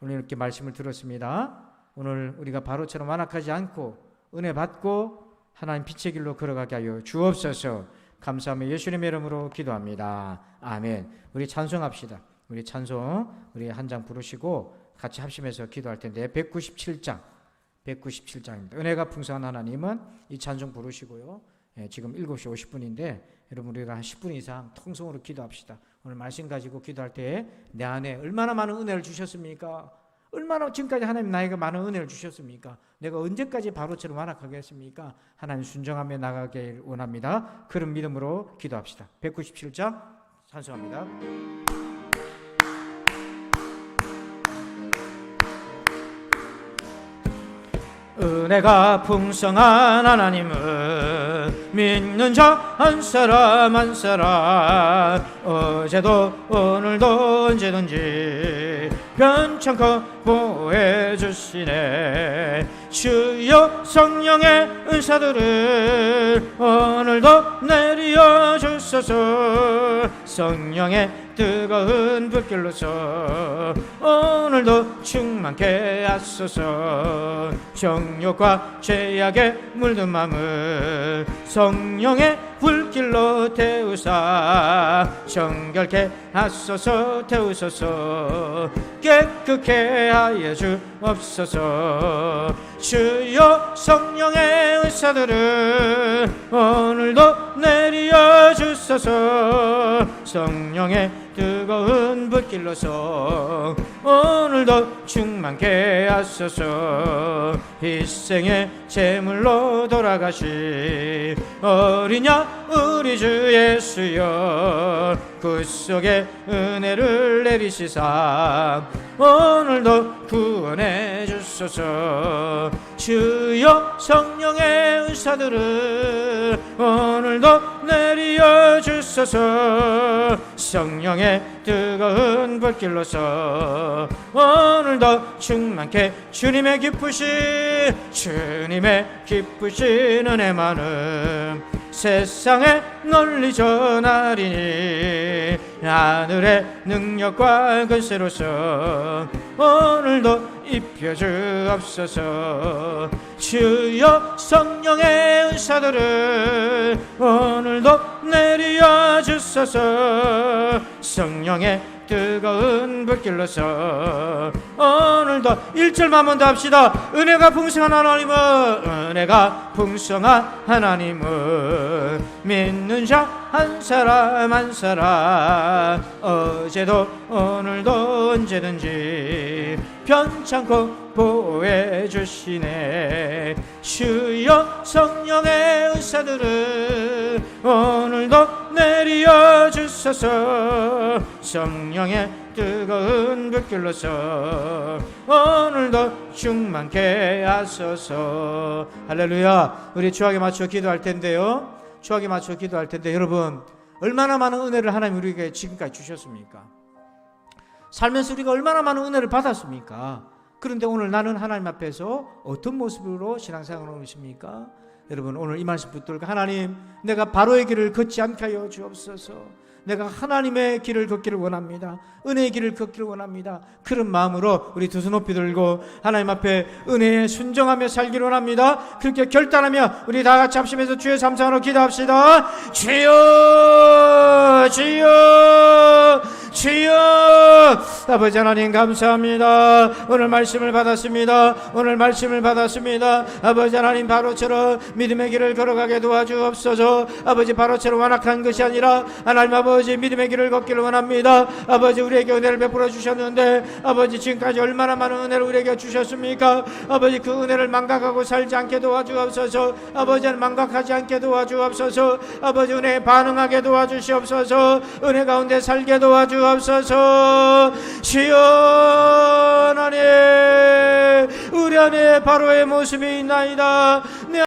오늘 이렇게 말씀을 들었습니다. 오늘 우리가 바로처럼 완악하지 않고 은혜 받고 하나님 빛의 길로 걸어가게 하여 주옵소서. 감사하며 예수님의 이름으로 기도합니다. 아멘. 우리 찬송합시다. 우리 찬송 우리 한 장 부르시고 같이 합심해서 기도할 텐데 197장입니다. 은혜가 풍성한 하나님은 이 찬송 부르시고요. 지금 7시 50분인데 여러분 우리가 한 10분 이상 통성으로 기도합시다. 오늘 말씀 가지고 기도할 때 내 안에 얼마나 많은 은혜를 주셨습니까? 얼마나 지금까지 하나님 나에게 많은 은혜를 주셨습니까? 내가 언제까지 바로처럼 완악하겠습니까? 하나님 순종하며 나가길 원합니다. 그런 믿음으로 기도합시다. 197장 찬송합니다. 은혜가 풍성한 하나님은 믿는 자 한 사람 한 사람 어제도 오늘도 언제든지 변찮고 보호해 주시네. 주여 성령의 은사들을 오늘도 내려 주소서. 성령의 뜨거운 불길로서 오늘도 충만케 하소서. 정욕과 죄악에 물든 마음을 성령의 불길로 태우사 정결케 하소서. 태우소서. 깨끗게 하여 주옵소서. 주여 성령의 은사들을 오늘도 내려 주소서. 성령의 뜨거운 불길로서 오늘도 충만케 하소서. 희생의 제물로 돌아가신 어린 양 우리 주 예수여 그 속에 은혜를 내리시사 오늘도 구원해 주소서. 주여 성령의 은사들을 오늘도 내려 주소서. 성령의 뜨거운 불길로서 오늘도 충만케 주님의 기쁘신 은혜 많음 세상에 널리 전하리니 하늘의 능력과 권세로서 오늘도 입혀 주옵소서. 주여 성령의 은사들을 오늘도 내려 주소서. 성령의 뜨거운 불길로서 오늘도 1절만 한 번 더 합시다. 은혜가 풍성한 하나님은 믿는 자 한 사람 한 사람 어제도 오늘도 언제든지 편찮고 보호해 주시네. 주여 성령의 은사들을 오늘도 내려 주소서. 성령의 뜨거운 불길로서 오늘도 충만케 하소서. 할렐루야. 우리 주하게 맞춰 기도할 텐데요. 주하게 맞춰 기도할 텐데 여러분 얼마나 많은 은혜를 하나님 우리에게 지금까지 주셨습니까? 살면서 우리가 얼마나 많은 은혜를 받았습니까? 그런데 오늘 나는 하나님 앞에서 어떤 모습으로 신앙생활을 하고 있습니까? 여러분 오늘 이 말씀 붙들고 하나님 내가 바로의 길을 걷지 않게 하여 주옵소서. 내가 하나님의 길을 걷기를 원합니다. 은혜의 길을 걷기를 원합니다. 그런 마음으로 우리 두 손 높이 들고 하나님 앞에 은혜에 순종하며 살기를 원합니다. 그렇게 결단하며 우리 다 같이 합심해서 주의 삼상으로 기도합시다. 주여 주여 주여. 아버지 하나님 감사합니다. 오늘 말씀을 받았습니다. 오늘 말씀을 받았습니다. 아버지 하나님 바로처럼 믿음의 길을 걸어가게 도와주옵소서. 아버지 바로처럼 완악한 것이 아니라 하나님 아버지 믿음의 길을 걷기를 원합니다. 아버지 우리에게 은혜를 베풀어 주셨는데 아버지 지금까지 얼마나 많은 은혜를 우리에게 주셨습니까? 아버지 그 은혜를 망각하고 살지 않게 도와주옵소서. 아버지는 망각하지 않게 도와주옵소서. 아버지 은혜에 반응하게 도와주시옵소서. 은혜 가운데 살게 도와주옵소서. 주여 하나님 우리 안에 바로의 모습이 있나이다.